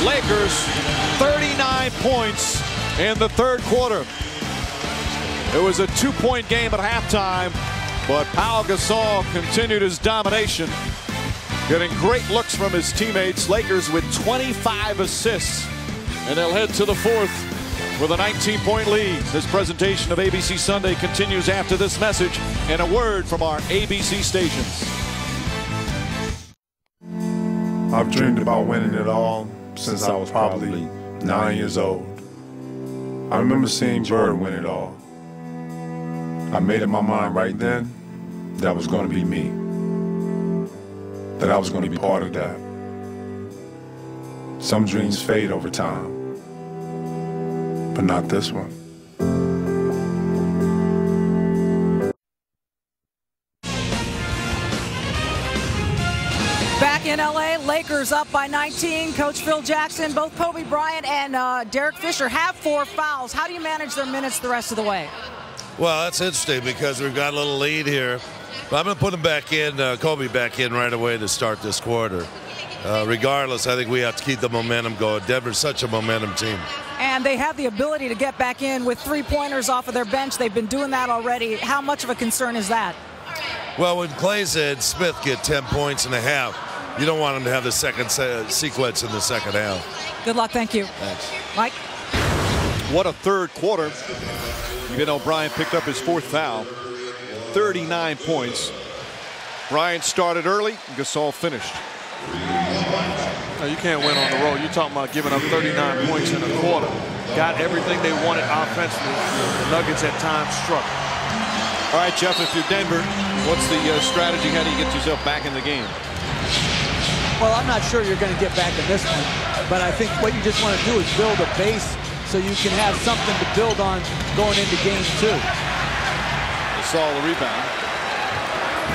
Lakers 39 points in the third quarter. It was a 2-point game at halftime, but Pau Gasol continued his domination, getting great looks from his teammates. Lakers with 25 assists, and they'll head to the fourth with a 19-point lead. This presentation of ABC Sunday continues after this message and a word from our ABC stations. I've dreamed about winning it all since I was probably 9 years old. I remember seeing Bird win it all. I made up my mind right then that was going to be me, that I was going to be part of that. Some dreams fade over time, but not this one. Back in LA, Lakers up by 19. Coach Phil Jackson, both Kobe Bryant and Derek Fisher have 4 fouls. How do you manage their minutes the rest of the way? Well, that's interesting because we've got a little lead here. But I'm going to put him back in, Kobe back in right away to start this quarter. Regardless, I think we have to keep the momentum going. Denver's such a momentum team. And they have the ability to get back in with 3-pointers off of their bench. They've been doing that already. How much of a concern is that? Well, when Clays and Smith get 10 points and a half, you don't want them to have the second sequence in the second half. Good luck. Thank you. Thanks. Mike? What a third quarter. Even though Bryant picked up his 4th foul. 39 points. Bryant started early. Gasol finished. No, you can't win on the road. You're talking about giving up 39 points in a quarter. Got everything they wanted offensively. The Nuggets at times struck. All right, Jeff, if you're Denver, what's the strategy? How do you get yourself back in the game? Well, I'm not sure you're going to get back in this one, but I think what you just want to do is build a base so you can have something to build on going into game 2. Gasol the rebound.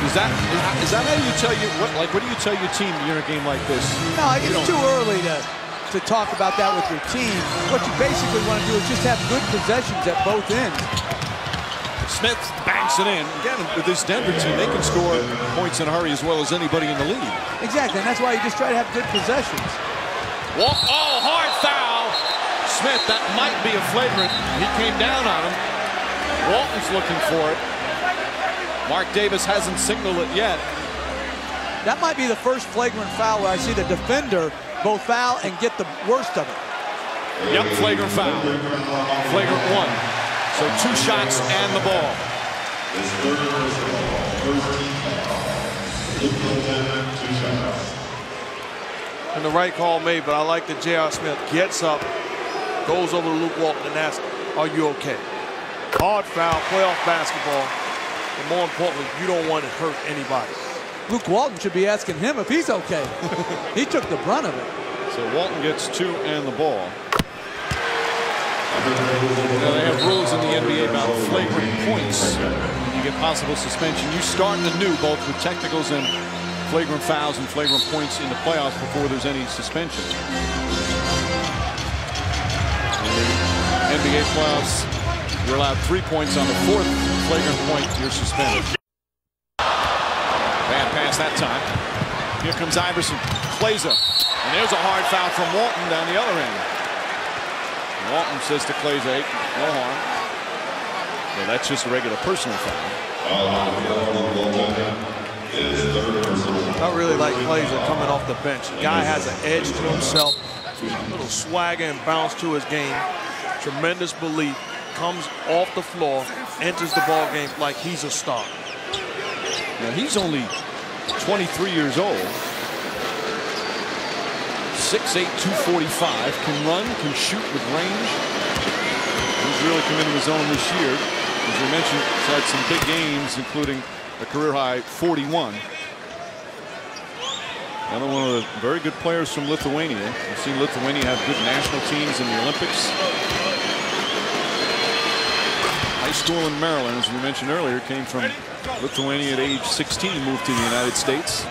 Is that how you tell what do you tell your team you're in a game like this? No, I guess it's too early to talk about that with your team. What you basically want to do is just have good possessions at both ends. Smith banks it in. Again, with this Denver team, they can score points in a hurry as well as anybody in the league. Exactly, and that's why you just try to have good possessions. Oh, hard foul. Smith, that might be a flagrant. He came down on him. Walton's looking for it. Mark Davis hasn't signaled it yet. That might be the first flagrant foul where I see the defender both foul and get the worst of it. Yep, flagrant foul. Flagrant 1. So 2 shots and the ball. And the right call made, but I like that J.R. Smith gets up, goes over to Luke Walton and asks, are you okay? Hard foul, playoff basketball. But more importantly, you don't want to hurt anybody. Luke Walton should be asking him if he's okay. He took the brunt of it. So Walton gets 2 and the ball. Now they have rules in the NBA about flagrant points. You get possible suspension. You start anew both with technicals and flagrant fouls and flagrant points in the playoffs before there's any suspension. In the NBA playoffs, you're allowed 3 points on the 4th flagrant point. You're suspended. Bad pass that time. Here comes Iverson. Claza. And there's a hard foul from Walton down the other end. Walton says to Claza, hey, no harm. Well, that's just a regular personal foul. I really like Claza coming off the bench. The guy has an edge to himself, a little swagger and bounce to his game. Tremendous belief. Comes off the floor, enters the ball game like he's a star. Now he's only 23 years old. 6'8", 245, can run, can shoot with range. He's really come into his own this year. As we mentioned, he's had some big games, including a career-high 41. Another one of the very good players from Lithuania. We've seen Lithuania have good national teams in the Olympics. High school in Maryland, as we mentioned earlier, came from Lithuania at age 16, moved to the United States.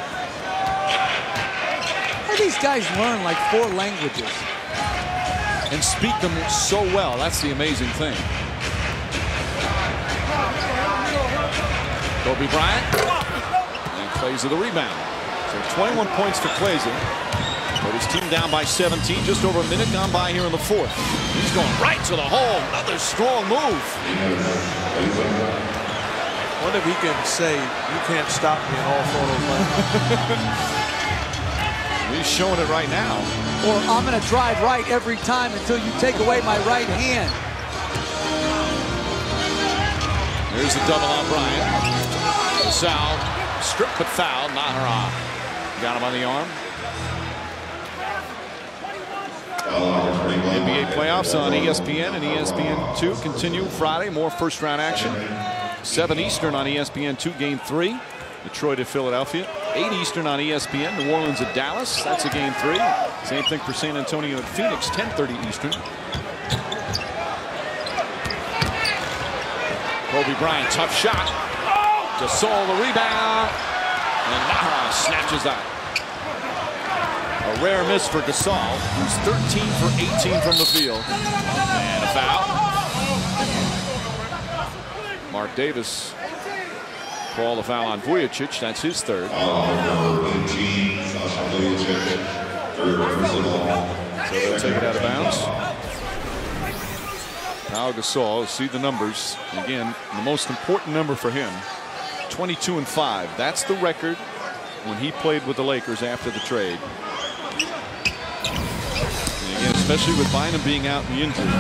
These guys learn like 4 languages and speak them so well. That's the amazing thing. Kobe Bryant and Claza the rebound. So 21 points for Claza. But his team down by 17, just over a minute gone by here in the fourth. He's going right to the hole. Another strong move. What if he can say, "You can't stop me" in all four of those lanes? He's showing it right now. Or I'm going to drive right every time until you take away my right hand. Here's the double on Bryant. Gasol, strip but foul. Nahara got him on the arm. NBA playoffs on ESPN and ESPN2 continue Friday. More first round action. 7 Eastern on ESPN2, game 3. Detroit at Philadelphia. 8 Eastern on ESPN. New Orleans at Dallas. That's a game 3. Same thing for San Antonio at Phoenix. 10:30 Eastern. Kobe Bryant, tough shot. Gasol the rebound. And Nahara snatches that. A rare miss for Gasol, who's 13 for 18 from the field. And a foul. Mark Davis called a foul on Vujicic. That's his third. So they'll take it out of bounds. Pau Gasol, see the numbers. Again, the most important number for him, 22-5. That's the record when he played with the Lakers after the trade. And again, especially with Bynum being out in the injury.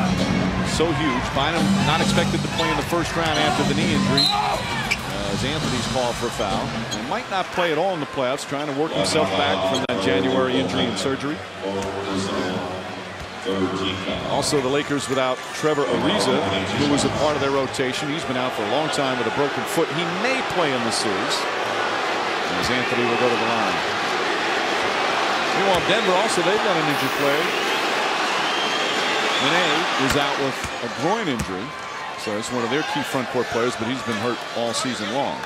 So huge. Bynum not expected to play in the first round after the knee injury. As Anthony's called for a foul. He might not play at all in the playoffs, trying to work himself back from that January injury and surgery. Also, the Lakers without Trevor Ariza, who was a part of their rotation. He's been out for a long time with a broken foot. He may play in the series, as Anthony will go to the line. Meanwhile, Denver also, they've got an injured player. Nene is out with a groin injury, so it's one of their key front court players, but he's been hurt all season long.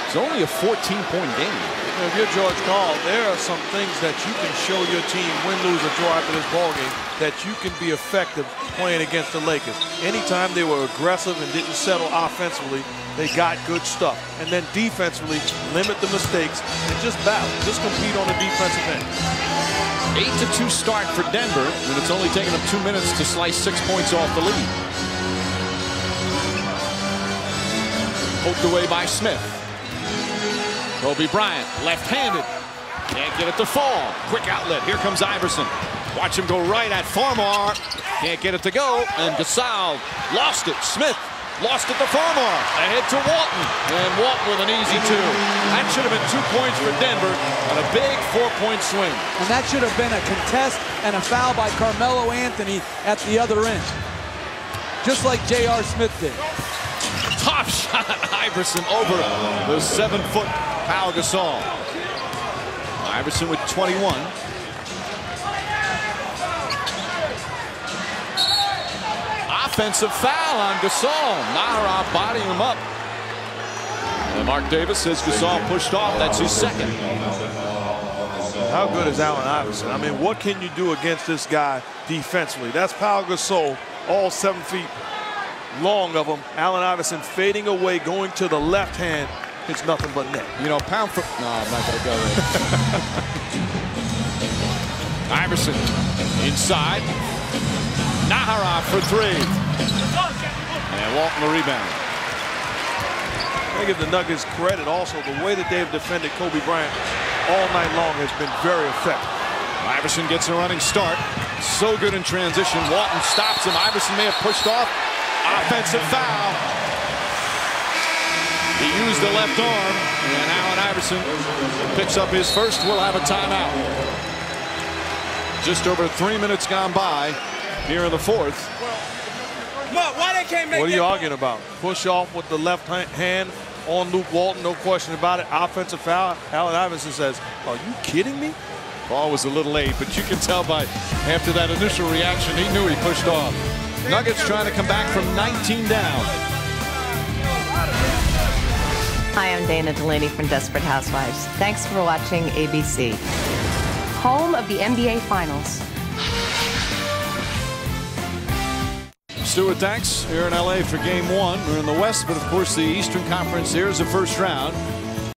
It's only a 14-point game. If you're George Karl, there are some things that you can show your team, win, lose, or draw after this ballgame, that you can be effective playing against the Lakers. Anytime they were aggressive and didn't settle offensively, they got good stuff. And then defensively, limit the mistakes and just battle. Just compete on the defensive end. 8-2 start for Denver, when it's only taken them 2 minutes to slice 6 points off the lead. Poked away by Smith. Kobe Bryant, left-handed. Can't get it to fall. Quick outlet. Here comes Iverson. Watch him go right at Farmar. Can't get it to go. And Gasol lost it. Smith lost it to Farmar. Ahead to Walton. And Walton with an easy 2. That should have been 2 points for Denver on a big 4-point swing. And that should have been a contest and a foul by Carmelo Anthony at the other end. Just like J.R. Smith did. Top shot, Iverson over the 7-foot Pau Gasol. Iverson with 21. Offensive foul on Gasol. Nahara bodying him up. And Mark Davis says Gasol pushed off. That's his second. How good is Allen Iverson? I mean, what can you do against this guy defensively? That's Pau Gasol, all 7 feet long of him. Allen Iverson fading away, going to the left hand. It's nothing but net. You know, pound for... No, I'm not going to go there. Iverson inside. Nahara for 3. And Walton the rebound. I give the Nuggets credit also. The way that they've defended Kobe Bryant all night long has been very effective. Iverson gets a running start. So good in transition. Walton stops him. Iverson may have pushed off. Offensive foul. He used the left arm, and Allen Iverson picks up his first. We'll have a timeout. Just over 3 minutes gone by here in the fourth. What are you arguing about? Push off with the left hand on Luke Walton, no question about it. Offensive foul. Allen Iverson says, "Are you kidding me?" Ball was a little late, but you can tell by after that initial reaction, he knew he pushed off. Nuggets trying to come back from 19 down. Hi, I'm Dana Delaney from Desperate Housewives. Thanks for watching ABC. Home of the NBA Finals. Stuart, thanks. Here in LA for game 1. We're in the West, but of course the Eastern Conference here is the first round.